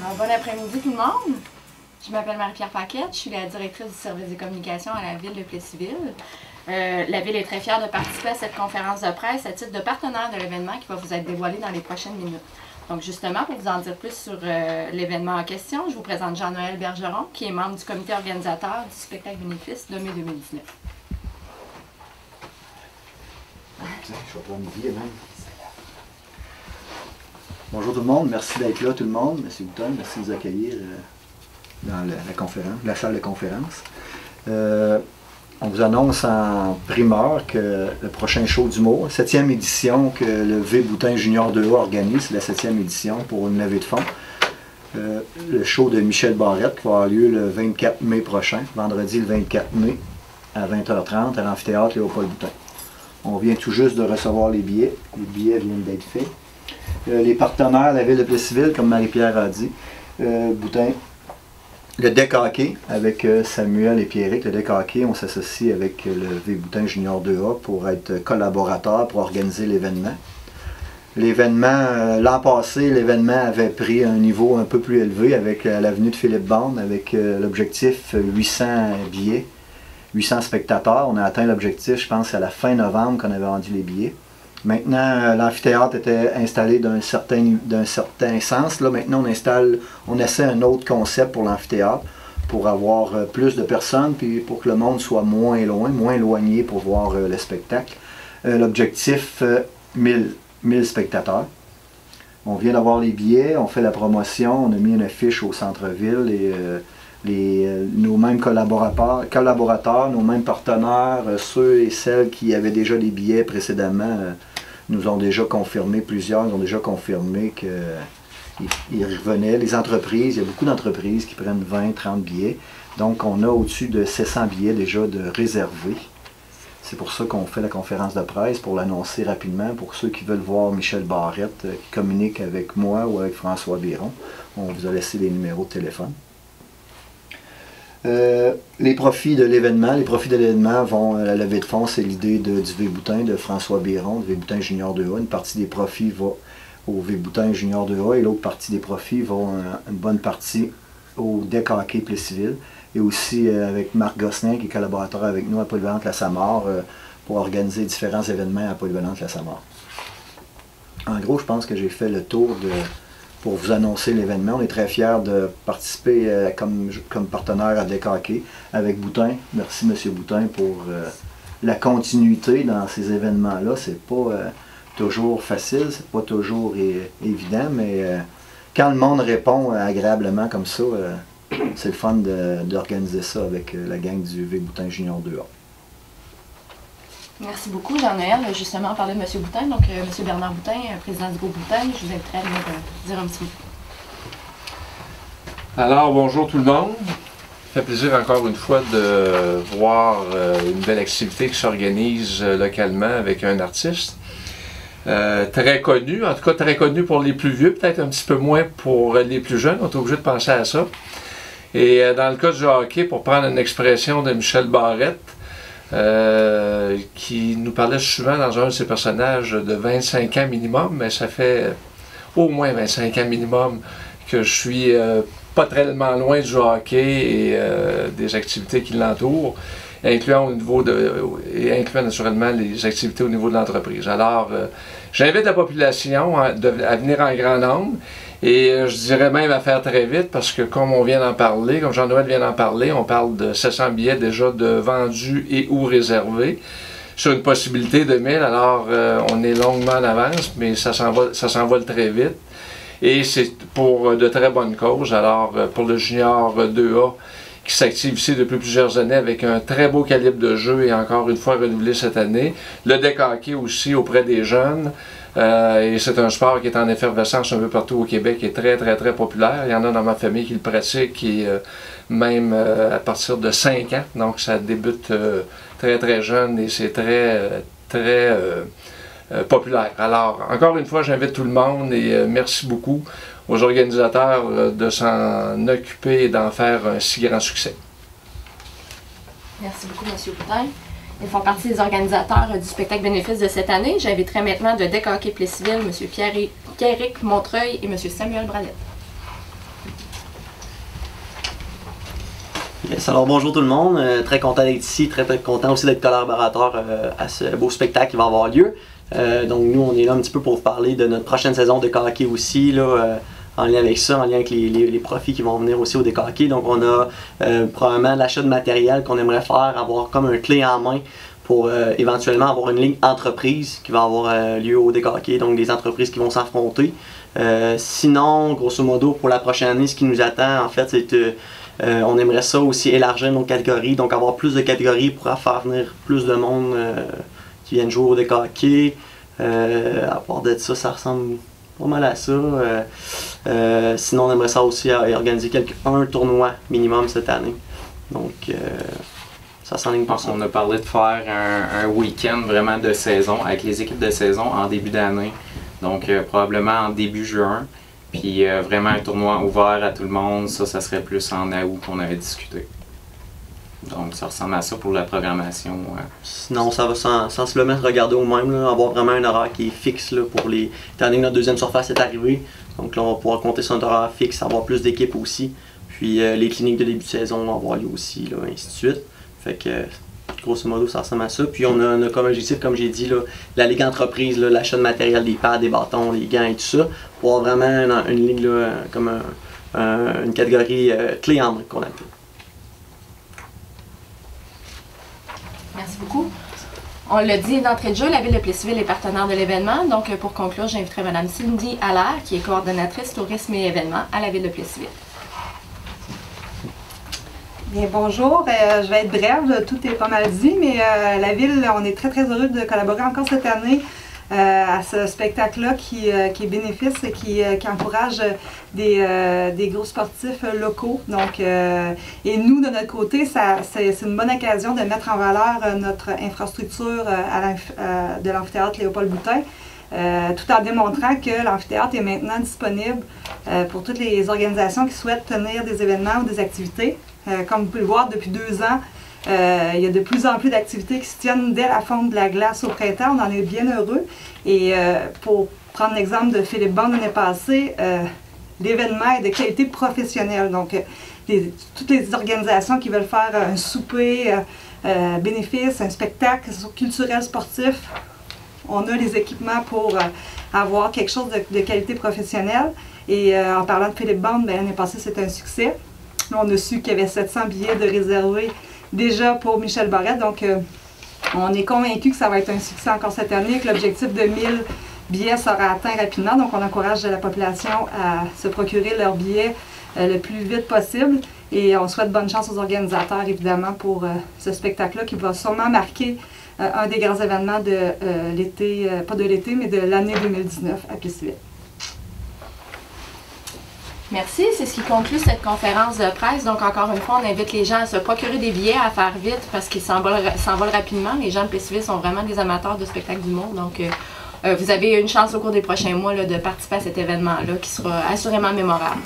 Alors, bon après-midi tout le monde. Je m'appelle Marie-Pierre Paquette, je suis la directrice du service des communications à la ville de Plessisville. La ville est très fière de participer à cette conférence de presse à titre de partenaire de l'événement qui va vous être dévoilé dans les prochaines minutes. Donc justement, pour vous en dire plus sur l'événement en question, je vous présente Jean-Noël Bergeron, qui est membre du comité organisateur du spectacle bénéfice de mai 2019. Je vais prendre une vie, même. Bonjour tout le monde, merci d'être là tout le monde. M. Bouton, merci de nous accueillir dans la conférence, la salle de conférence. On vous annonce en primeur que le prochain show d'humour, 7e édition que le V. Boutin Junior 2A organise, c'est la 7e édition pour une levée de fonds. Le show de Michel Barrette qui va avoir lieu le 24 mai prochain, vendredi le 24 mai à 20h30 à l'amphithéâtre Léopold Boutin. On vient tout juste de recevoir les billets viennent d'être faits. Les partenaires, la ville de Plessisville, comme Marie-Pierre a dit, Boutin, le deck hockey avec Samuel et Pierrick, le deck hockey, on s'associe avec le V. Boutin Junior 2A pour être collaborateur pour organiser l'événement. L'événement, l'an passé, l'événement avait pris un niveau un peu plus élevé avec l'avenue de Philippe Bond, avec l'objectif 800 billets, 800 spectateurs. On a atteint l'objectif, je pense, à la fin novembre qu'on avait vendu les billets. Maintenant, l'amphithéâtre était installé d'un certain sens. Là, maintenant, on essaie un autre concept pour l'amphithéâtre pour avoir plus de personnes, puis pour que le monde soit moins loin, moins éloigné pour voir le spectacle. L'objectif, 1000 spectateurs. On vient d'avoir les billets, on fait la promotion, on a mis une affiche au centre-ville et nos mêmes collaborateurs, nos mêmes partenaires, ceux et celles qui avaient déjà des billets précédemment, nous ont déjà confirmé, plusieurs ont déjà confirmé qu'ils revenaient. Les entreprises, il y a beaucoup d'entreprises qui prennent 20, 30 billets. Donc on a au-dessus de 700 billets déjà de réservés. C'est pour ça qu'on fait la conférence de presse, pour l'annoncer rapidement, pour ceux qui veulent voir Michel Barrette, qui communique avec moi ou avec François Biron. On vous a laissé les numéros de téléphone. Les profits de l'événement vont à la levée de fonds, c'est l'idée du V. Boutin, de François Biron, du V. Boutin Junior 2A. Une partie des profits va au V. Boutin Junior 2A et l'autre partie des profits va une bonne partie au deck hockey Plessisville et aussi avec Marc Gosselin qui est collaborateur avec nous à Polyvalente-la-Samar pour organiser différents événements à Polyvalente-la-Samar. En gros, je pense que j'ai fait le tour pour vous annoncer l'événement. On est très fiers de participer comme partenaire à Deck Hockey avec Boutin. Merci M. Boutin pour la continuité dans ces événements-là. C'est pas toujours facile, c'est pas toujours évident, mais quand le monde répond agréablement comme ça, c'est le fun d'organiser ça avec la gang du V. Boutin Junior 2A. Merci beaucoup, Jean-Noël. Justement, on parlait de M. Boutin, donc M. Bernard Boutin, président du groupe Boutin, je vous inviterai à venir dire un petit mot. Alors, bonjour tout le monde. Ça fait plaisir encore une fois de voir une belle activité qui s'organise localement avec un artiste. Très connu, en tout cas très connu pour les plus vieux, peut-être un petit peu moins pour les plus jeunes, on est obligé de penser à ça. Et dans le cas du hockey, pour prendre une expression de Michel Barrette, qui nous parlait souvent dans un de ses personnages de 25 ans minimum, mais ça fait au moins 25 ans minimum que je suis pas tellement loin du hockey et des activités qui l'entourent, incluant naturellement les activités au niveau de l'entreprise. Alors, j'invite la population à venir en grand nombre. Et je dirais même à faire très vite parce que comme on vient d'en parler, comme Jean-Noël vient d'en parler, on parle de 700 billets déjà de vendus et ou réservés sur une possibilité de 1000. Alors on est longuement en avance, mais ça s'envole très vite. Et c'est pour de très bonnes causes. Alors pour le Junior 2A qui s'active ici depuis plusieurs années avec un très beau calibre de jeu et encore une fois renouvelé cette année. Le deck hockey aussi auprès des jeunes. Et c'est un sport qui est en effervescence un peu partout au Québec, qui est très populaire. Il y en a dans ma famille qui le pratiquent, et même à partir de 5 ans. Donc ça débute très jeune et c'est très populaire. Alors, encore une fois, j'invite tout le monde et merci beaucoup aux organisateurs de s'en occuper et d'en faire un si grand succès. Merci beaucoup, M. Boutin. Ils font partie des organisateurs du spectacle bénéfice de cette année. J'inviterai maintenant de Deck Hockey Plessisville, M. Pierrick Montreuil et M. Samuel Bradette. Yes, alors bonjour tout le monde, très content d'être ici, très content aussi d'être collaborateur à ce beau spectacle qui va avoir lieu. Donc nous on est là un petit peu pour vous parler de notre prochaine saison de hockey aussi, là, en lien avec ça, en lien avec les profits qui vont venir aussi au hockey. Donc on a probablement l'achat de matériel qu'on aimerait faire, avoir comme un clé en main pour éventuellement avoir une ligne entreprise qui va avoir lieu au hockey, donc des entreprises qui vont s'affronter. Sinon, grosso modo, pour la prochaine année, ce qui nous attend en fait, c'est on aimerait ça aussi élargir nos catégories, donc avoir plus de catégories pour faire venir plus de monde qui viennent jouer au hockey. À part de ça, ça ressemble pas mal à ça. Sinon, on aimerait ça aussi organiser un tournoi minimum cette année. Donc, ça s'enligne pour ça. On a parlé de faire un week-end vraiment de saison avec les équipes de saison en début d'année. Donc, probablement en début juin. Puis vraiment un tournoi ouvert à tout le monde, ça serait plus en août qu'on avait discuté. Donc ça ressemble à ça pour la programmation. Sinon, ça va sensiblement se regarder au même, là, avoir vraiment un horaire qui est fixe là, pour les. Étant donné que notre deuxième surface est arrivée, donc là on va pouvoir compter sur un horaire fixe, avoir plus d'équipes aussi. Puis les cliniques de début de saison vont avoir lieu aussi, là, ainsi de suite. Fait que grosso modo, ça ressemble à ça. Puis on a comme objectif, comme j'ai dit, là, la ligue entreprise, l'achat de matériel, des pads, des bâtons, des gants et tout ça, pour avoir vraiment une ligue là, comme une catégorie clé en main qu'on appelle. Merci beaucoup. On l'a dit d'entrée de jeu, la Ville de Plessisville est partenaire de l'événement. Donc, pour conclure, j'inviterai Mme Cindy Allaire, qui est coordonnatrice tourisme et événements à la Ville de Plessisville. Bien, bonjour. Je vais être brève, tout est pas mal dit, mais la Ville, on est très heureux de collaborer encore cette année à ce spectacle-là qui est bénéfice et qui encourage des gros sportifs locaux. Donc, et nous, de notre côté, c'est une bonne occasion de mettre en valeur notre infrastructure de l'amphithéâtre Léopold Boutin, tout en démontrant que l'amphithéâtre est maintenant disponible pour toutes les organisations qui souhaitent tenir des événements ou des activités. Comme vous pouvez le voir, depuis 2 ans, il y a de plus en plus d'activités qui se tiennent dès la fonte de la glace au printemps. On en est bien heureux. Et pour prendre l'exemple de Philippe Bond l'année passée, l'événement est de qualité professionnelle. Donc, toutes les organisations qui veulent faire un souper bénéfice, un spectacle culturel, sportif, on a les équipements pour avoir quelque chose de qualité professionnelle. Et en parlant de Philippe Bond, l'année passée, c'était un succès. Là, on a su qu'il y avait 700 billets de réservés déjà pour Michel Barrette. Donc, on est convaincu que ça va être un succès encore cette année, que l'objectif de 1000 billets sera atteint rapidement. Donc, on encourage la population à se procurer leurs billets le plus vite possible. Et on souhaite bonne chance aux organisateurs, évidemment, pour ce spectacle-là qui va sûrement marquer un des grands événements de l'été, pas de l'été, mais de l'année 2019 à Plessisville. Merci, c'est ce qui conclut cette conférence de presse. Donc, encore une fois, on invite les gens à se procurer des billets, à faire vite parce qu'ils s'envolent rapidement. Les gens de Plessisville sont vraiment des amateurs de spectacles d'humour. Donc, vous avez une chance au cours des prochains mois là, de participer à cet événement-là qui sera assurément mémorable.